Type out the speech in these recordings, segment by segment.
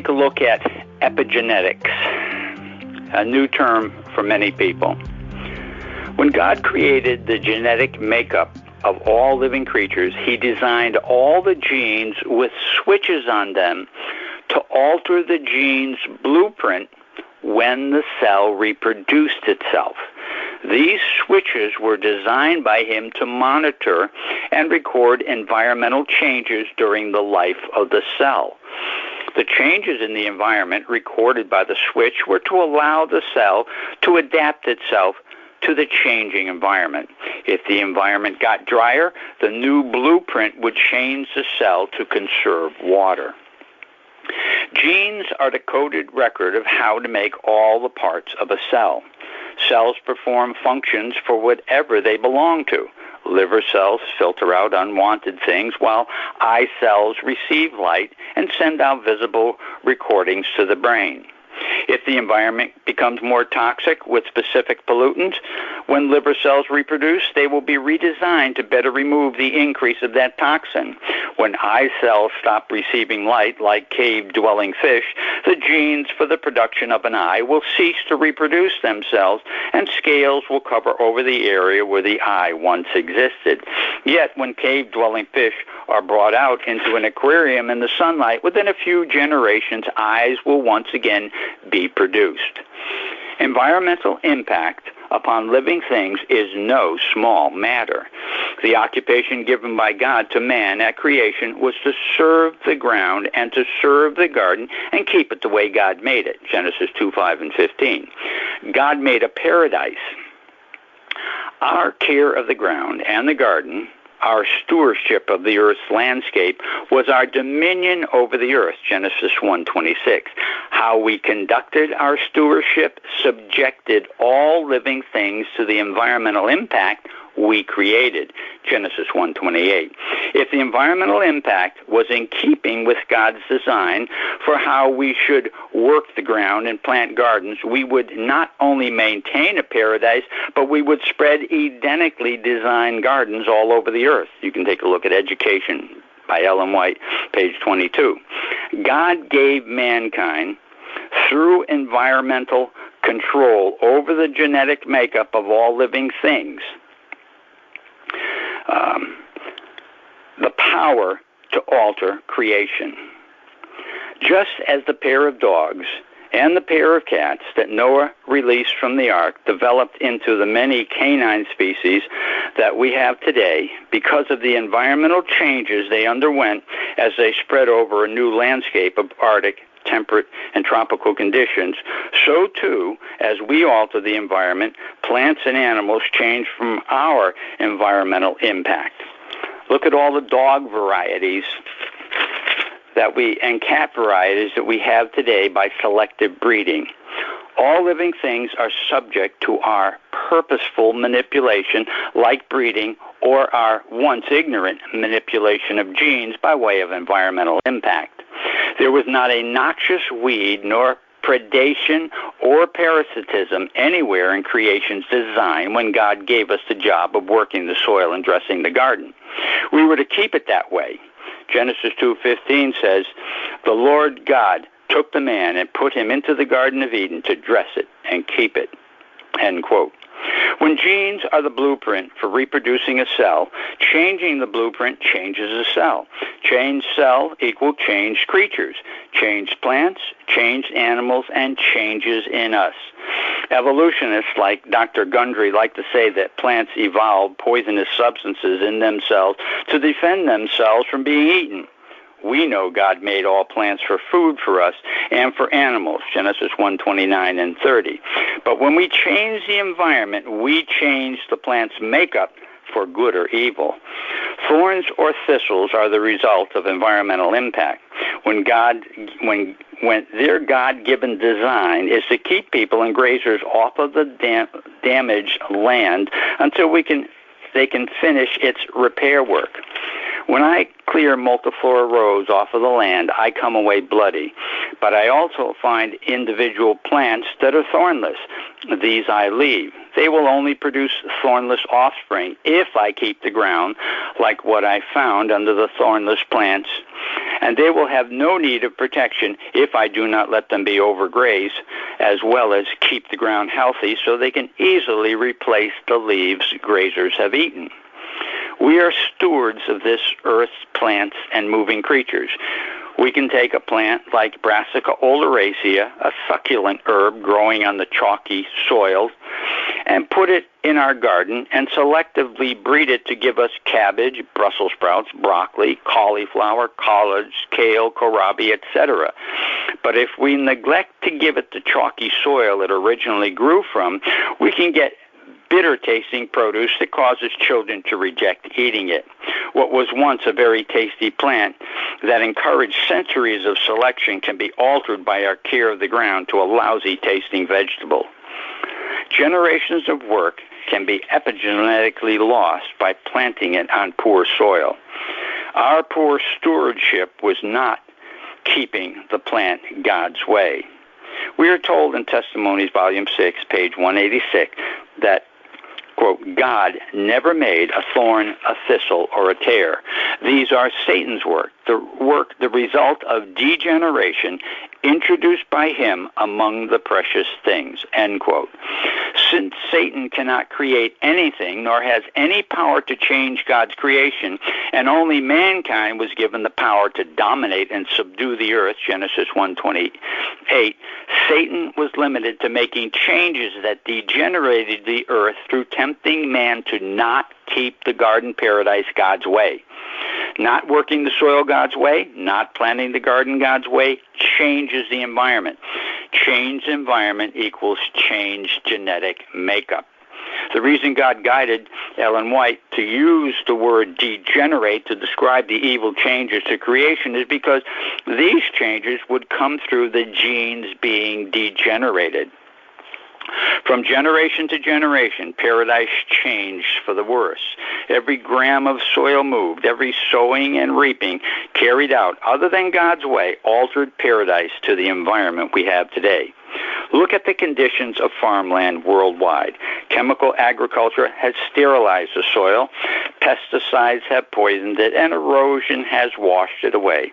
take a look at epigenetics, a new term for many people. When God created the genetic makeup of all living creatures, he designed all the genes with switches on them to alter the gene's blueprint when the cell reproduced itself. These switches were designed by him to monitor and record environmental changes during the life of the cell. The changes in the environment recorded by the switch were to allow the cell to adapt itself to the changing environment. If the environment got drier, the new blueprint would change the cell to conserve water. Genes are the coded record of how to make all the parts of a cell. Cells perform functions for whatever they belong to. Liver cells filter out unwanted things, while eye cells receive light and send out visible recordings to the brain. If the environment becomes more toxic with specific pollutants, when liver cells reproduce, they will be redesigned to better remove the increase of that toxin. When eye cells stop receiving light, like cave-dwelling fish, the genes for the production of an eye will cease to reproduce themselves, and scales will cover over the area where the eye once existed. Yet, when cave-dwelling fish are brought out into an aquarium in the sunlight, within a few generations, eyes will once again be produced. Environmental impact upon living things is no small matter. The occupation given by God to man at creation was to serve the ground and to serve the garden and keep it the way God made it, Genesis 2:5-15. God made a paradise. Our care of the ground and the garden, our stewardship of the earth's landscape, was our dominion over the earth, Genesis 1:26. How we conducted our stewardship subjected all living things to the environmental impact we created, Genesis 1:28. If the environmental impact was in keeping with God's design for how we should work the ground and plant gardens, we would not only maintain a paradise, but we would spread identically designed gardens all over the earth. You can take a look at Education by Ellen White, page 22. God gave mankind, through environmental control over the genetic makeup of all living things, the power to alter creation. Just as the pair of dogs and the pair of cats that Noah released from the ark developed into the many canine species that we have today because of the environmental changes they underwent as they spread over a new landscape of Arctic, temperate, and tropical conditions, so too, as we alter the environment, plants and animals change from our environmental impact. Look at all the dog varieties and cat varieties that we have today by selective breeding. All living things are subject to our purposeful manipulation, like breeding, or our once ignorant manipulation of genes by way of environmental impact. There was not a noxious weed nor predation or parasitism anywhere in creation's design when God gave us the job of working the soil and dressing the garden. We were to keep it that way. Genesis 2:15 says, "The Lord God took the man and put him into the Garden of Eden to dress it and keep it." End quote. When genes are the blueprint for reproducing a cell, changing the blueprint changes a cell. Changed cell equal changed creatures, changed plants, changed animals, and changes in us. Evolutionists like Dr. Gundry like to say that plants evolved poisonous substances in themselves to defend themselves from being eaten. We know God made all plants for food for us and for animals, Genesis 1:29 and 30. But when we change the environment, we change the plant's makeup for good or evil. Thorns or thistles are the result of environmental impact. When their God-given design is to keep people and grazers off of the damaged land until they can finish its repair work. When I clear multiflora rows off of the land, I come away bloody. But I also find individual plants that are thornless. These I leave. They will only produce thornless offspring if I keep the ground like what I found under the thornless plants, and they will have no need of protection if I do not let them be overgrazed, as well as keep the ground healthy so they can easily replace the leaves grazers have eaten. We are stewards of this earth's plants and moving creatures. We can take a plant like Brassica oleracea, a succulent herb growing on the chalky soil, and put it in our garden and selectively breed it to give us cabbage, Brussels sprouts, broccoli, cauliflower, collards, kale, kohlrabi, etc. But if we neglect to give it the chalky soil it originally grew from, we can get bitter-tasting produce that causes children to reject eating it. What was once a very tasty plant that encouraged centuries of selection can be altered by our care of the ground to a lousy-tasting vegetable. Generations of work can be epigenetically lost by planting it on poor soil. Our poor stewardship was not keeping the plant God's way. We are told in Testimonies, Volume 6, page 186, that, quote, God never made a thorn, a thistle, or a tare. These are Satan's work, the result of degeneration introduced by him among the precious things, end quote. Since Satan cannot create anything, nor has any power to change God's creation, and only mankind was given the power to dominate and subdue the earth, Genesis 1:28, Satan was limited to making changes that degenerated the earth through tempting man to not keep the garden paradise God's way. Not working the soil God's way, not planting the garden God's way, changes the environment. Changed environment equals changed genetic makeup. The reason God guided Ellen White to use the word degenerate to describe the evil changes to creation is because these changes would come through the genes being degenerated. From generation to generation, paradise changed for the worse. Every gram of soil moved, every sowing and reaping carried out, other than God's way, altered paradise to the environment we have today. Look at the conditions of farmland worldwide. Chemical agriculture has sterilized the soil, pesticides have poisoned it, and erosion has washed it away.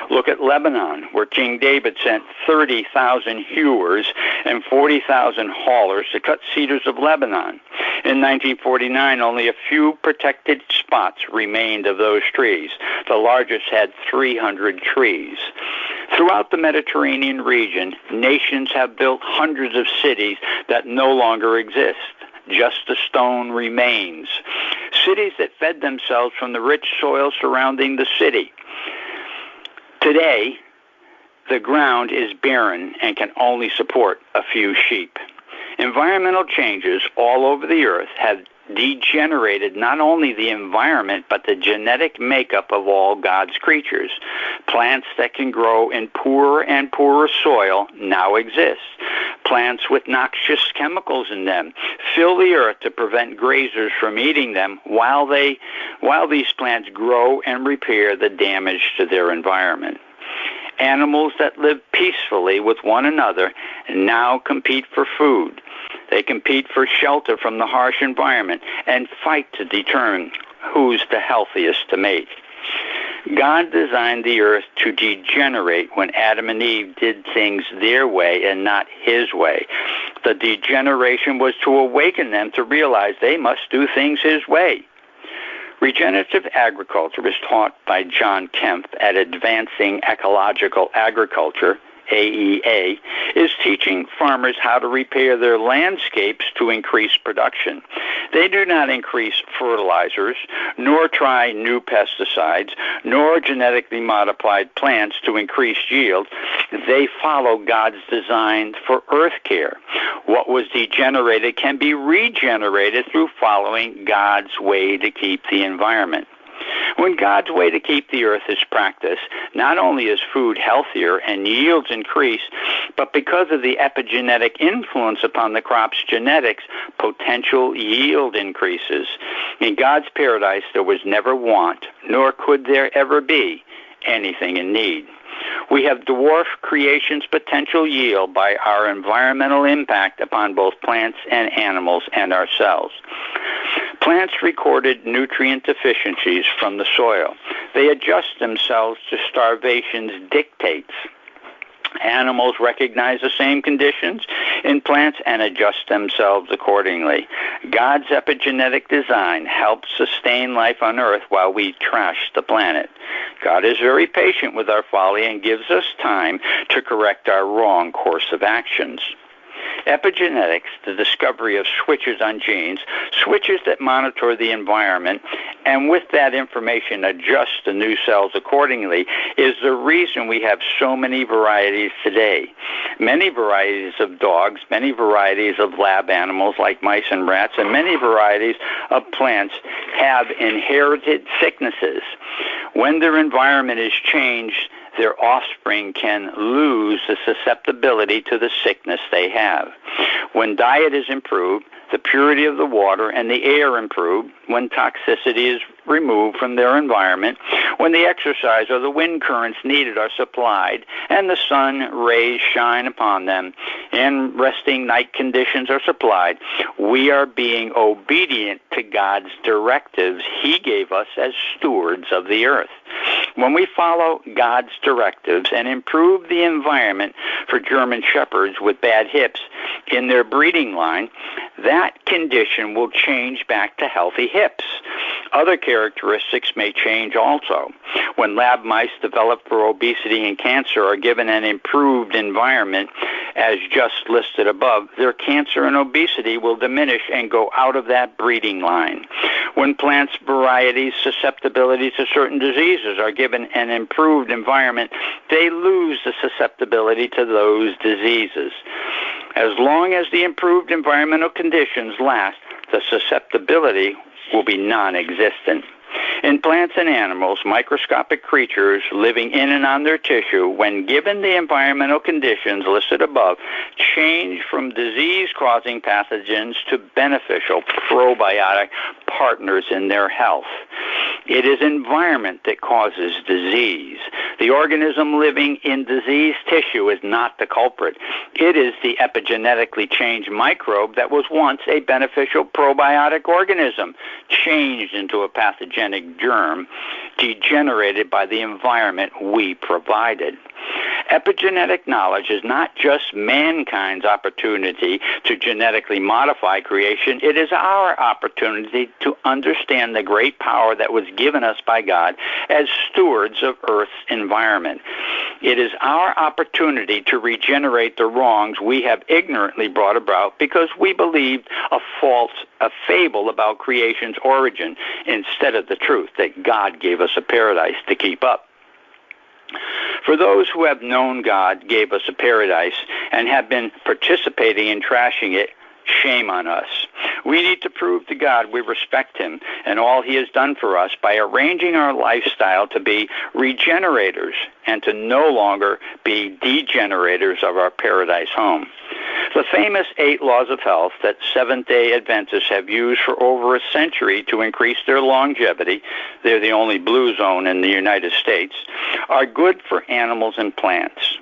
Look at Lebanon, where King David sent 30,000 hewers and 40,000 haulers to cut cedars of Lebanon. In 1949, only a few protected spots remained of those trees. The largest had 300 trees. Throughout the Mediterranean region, nations have built hundreds of cities that no longer exist. Just the stone remains. Cities that fed themselves from the rich soil surrounding the city. Today, the ground is barren and can only support a few sheep. Environmental changes all over the earth have degenerated not only the environment, but the genetic makeup of all God's creatures. Plants that can grow in poorer and poorer soil now exist. Plants with noxious chemicals in them fill the earth to prevent grazers from eating them while these plants grow and repair the damage to their environment. Animals that live peacefully with one another now compete for food. They compete for shelter from the harsh environment and fight to determine who's the healthiest to mate. God designed the earth to degenerate when Adam and Eve did things their way and not his way. The degeneration was to awaken them to realize they must do things his way. Regenerative agriculture is taught by John Kempf at Advancing Ecological Agriculture, AEA, is teaching farmers how to repair their landscapes to increase production. They do not increase fertilizers, nor try new pesticides, nor genetically modified plants to increase yield. They follow God's design for earth care. What was degenerated can be regenerated through following God's way to keep the environment. When God's way to keep the earth is practiced, not only is food healthier and yields increase, but because of the epigenetic influence upon the crop's genetics, potential yield increases. In God's paradise, there was never want, nor could there ever be anything in need. We have dwarfed creation's potential yield by our environmental impact upon both plants and animals and ourselves. Plants recorded nutrient deficiencies from the soil. They adjust themselves to starvation's dictates. Animals recognize the same conditions in plants and adjust themselves accordingly. God's epigenetic design helps sustain life on Earth while we trash the planet. God is very patient with our folly and gives us time to correct our wrong course of actions. Epigenetics, the discovery of switches on genes, switches that monitor the environment, and with that information adjust the new cells accordingly, is the reason we have so many varieties today. Many varieties of dogs, many varieties of lab animals like mice and rats, and many varieties of plants have inherited sicknesses. When their environment is changed, their offspring can lose the susceptibility to the sickness they have. When diet is improved, the purity of the water and the air improve, when toxicity is removed from their environment, when the exercise or the wind currents needed are supplied, and the sun rays shine upon them, and resting night conditions are supplied, we are being obedient to God's directives He gave us as stewards of the earth. When we follow God's directives and improve the environment for German Shepherds with bad hips in their breeding line, that condition will change back to healthy hips. Other characteristics may change also. When lab mice developed for obesity and cancer are given an improved environment, as just listed above, their cancer and obesity will diminish and go out of that breeding line. When plants' varieties' susceptibility to certain diseases are given an improved environment, they lose the susceptibility to those diseases. As long as the improved environmental conditions last, the susceptibility will be non-existent. In plants and animals, microscopic creatures living in and on their tissue, when given the environmental conditions listed above, change from disease-causing pathogens to beneficial probiotic partners in their health. It is environment that causes disease. The organism living in diseased tissue is not the culprit. It is the epigenetically changed microbe that was once a beneficial probiotic organism, changed into a pathogenic germ, degenerated by the environment we provided. Epigenetic knowledge is not just mankind's opportunity to genetically modify creation. It is our opportunity to understand the great power that was given us by God as stewards of Earth's environment. It is our opportunity to regenerate the wrongs we have ignorantly brought about because we believed a fable about creation's origin instead of the truth that God gave us a paradise to keep up. For those who have known God gave us a paradise and have been participating in trashing it, shame on us. We need to prove to God we respect Him and all He has done for us by arranging our lifestyle to be regenerators and to no longer be degenerators of our paradise home. The famous 8 laws of health that Seventh-day Adventists have used for over a century to increase their longevity, they're the only blue zone in the United States, are good for animals and plants.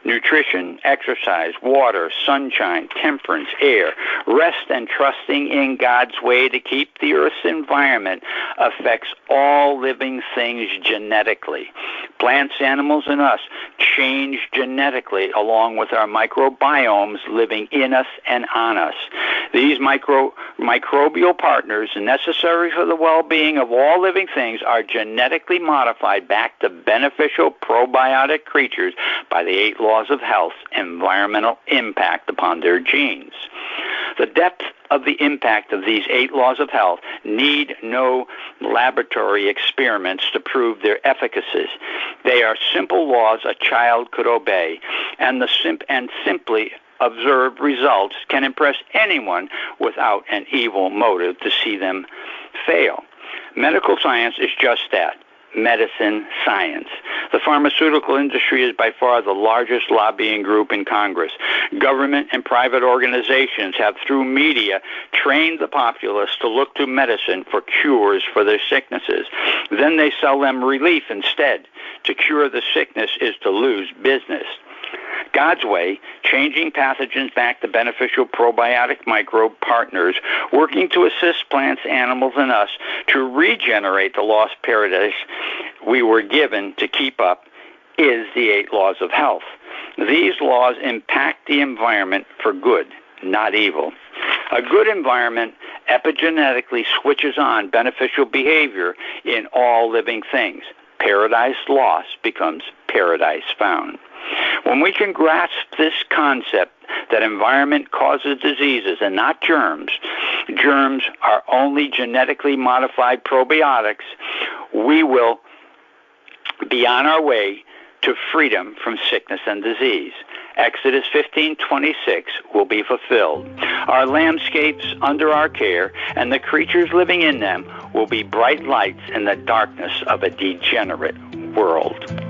Nutrition, exercise, water, sunshine, temperance, air, rest and trusting in God's way to keep the Earth's environment affects all living things genetically. Plants, animals, and us change genetically along with our microbiomes living in us and on us. These microbial partners necessary for the well-being of all living things are genetically modified back to beneficial probiotic creatures by the 8 laws of health, environmental impact upon their genes. The depth of the impact of these 8 laws of health need no laboratory experiments to prove their efficacy. They are simple laws a child could obey, and simply observed results can impress anyone without an evil motive to see them fail. Medical science is just that, medicine science. The pharmaceutical industry is by far the largest lobbying group in Congress. Government and private organizations have, through media, trained the populace to look to medicine for cures for their sicknesses. Then they sell them relief instead. To cure the sickness is to lose business. God's way, changing pathogens back to beneficial probiotic microbe partners, working to assist plants, animals, and us to regenerate the lost paradise we were given to keep up, is the 8 laws of health. These laws impact the environment for good, not evil. A good environment epigenetically switches on beneficial behavior in all living things. Paradise lost becomes paradise found. When we can grasp this concept that environment causes diseases and not germs, germs are only genetically modified probiotics, we will be on our way to freedom from sickness and disease. Exodus 15:26 will be fulfilled. Our landscapes under our care and the creatures living in them will be bright lights in the darkness of a degenerate world.